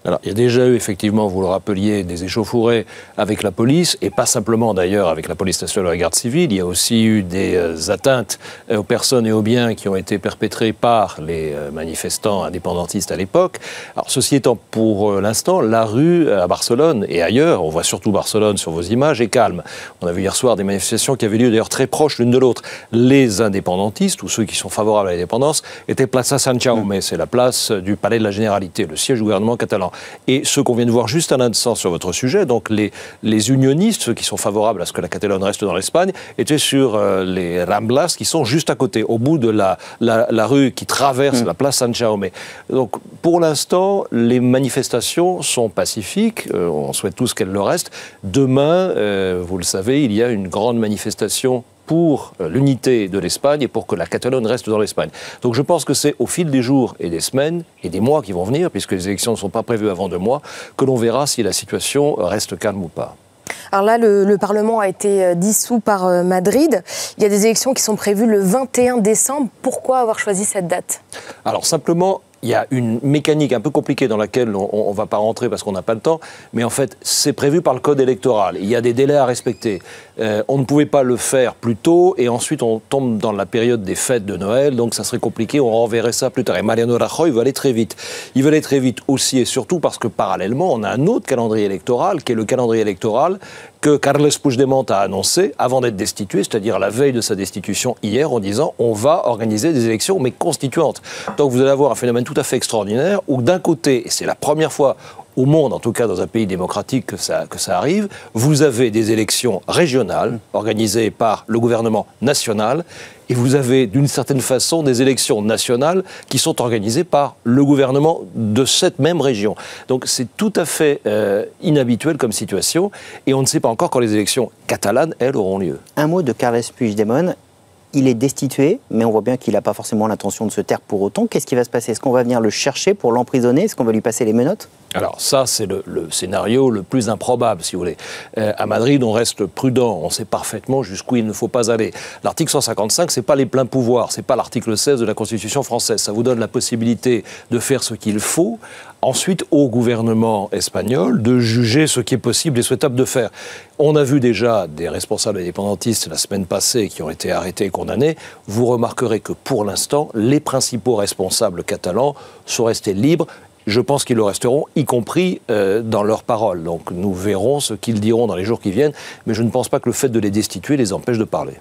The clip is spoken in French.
Alors, il y a déjà eu, effectivement, vous le rappeliez, des échauffourées avec la police, et pas simplement d'ailleurs avec la police nationale ou la garde civile. Il y a aussi eu des atteintes aux personnes et aux biens qui ont été perpétrées par les manifestants indépendantistes à l'époque. Alors, ceci étant, pour l'instant, la rue à Barcelone et ailleurs, on voit surtout Barcelone sur vos images, est calme. On a vu hier soir des manifestations qui avaient lieu d'ailleurs très proches l'une de l'autre. Les indépendantistes, ou ceux qui sont favorables à l'indépendance, étaient Plaça Sant Jaume, c'est la place du Palais de la Généralité, le siège du gouvernement catalan. Et ceux qu'on vient de voir juste un instant sur votre sujet, donc les unionistes, ceux qui sont favorables à ce que la Catalogne reste dans l'Espagne, étaient sur les Ramblas qui sont juste à côté, au bout de la rue qui traverse la place Sant Jaume. Donc pour l'instant, les manifestations sont pacifiques, on souhaite tous qu'elles le restent. Demain, vous le savez, il y a une grande manifestation pour l'unité de l'Espagne et pour que la Catalogne reste dans l'Espagne. Donc je pense que c'est au fil des jours et des semaines et des mois qui vont venir, puisque les élections ne sont pas prévues avant 2 mois, que l'on verra si la situation reste calme ou pas. Alors là, le Parlement a été dissous par Madrid. Il y a des élections qui sont prévues le 21 décembre. Pourquoi avoir choisi cette date? Alors simplement, il y a une mécanique un peu compliquée dans laquelle on ne va pas rentrer parce qu'on n'a pas le temps, mais en fait, c'est prévu par le code électoral. Il y a des délais à respecter. On ne pouvait pas le faire plus tôt, et ensuite on tombe dans la période des fêtes de Noël, donc ça serait compliqué, on renverrait ça plus tard. Et Mariano Rajoy veut aller très vite. Il veut aller très vite aussi et surtout parce que parallèlement, on a un autre calendrier électoral, qui est le calendrier électoral que Carles Puigdemont a annoncé avant d'être destitué, c'est-à-dire la veille de sa destitution hier, en disant on va organiser des élections, mais constituantes. Donc vous allez avoir un phénomène tout à fait extraordinaire où d'un côté, et c'est la première fois au monde, en tout cas dans un pays démocratique que ça arrive, vous avez des élections régionales organisées par le gouvernement national, et vous avez d'une certaine façon des élections nationales qui sont organisées par le gouvernement de cette même région. Donc c'est tout à fait inhabituel comme situation, et on ne sait pas encore quand les élections catalanes, elles, auront lieu. Un mot de Carles Puigdemont. Il est destitué, mais on voit bien qu'il n'a pas forcément l'intention de se taire pour autant. Qu'est-ce qui va se passer? Est-ce qu'on va venir le chercher pour l'emprisonner? Est-ce qu'on va lui passer les menottes? Alors ça, c'est le scénario le plus improbable, si vous voulez. À Madrid, on reste prudent, on sait parfaitement jusqu'où il ne faut pas aller. L'article 155, c'est pas les pleins pouvoirs, c'est pas l'article 16 de la Constitution française. Ça vous donne la possibilité de faire ce qu'il faut, ensuite au gouvernement espagnol de juger ce qui est possible et souhaitable de faire. On a vu déjà des responsables indépendantistes la semaine passée qui ont été arrêtés et condamnés. Vous remarquerez que pour l'instant, les principaux responsables catalans sont restés libres. Je pense qu'ils le resteront, y compris dans leurs paroles. Donc nous verrons ce qu'ils diront dans les jours qui viennent, mais je ne pense pas que le fait de les destituer les empêche de parler.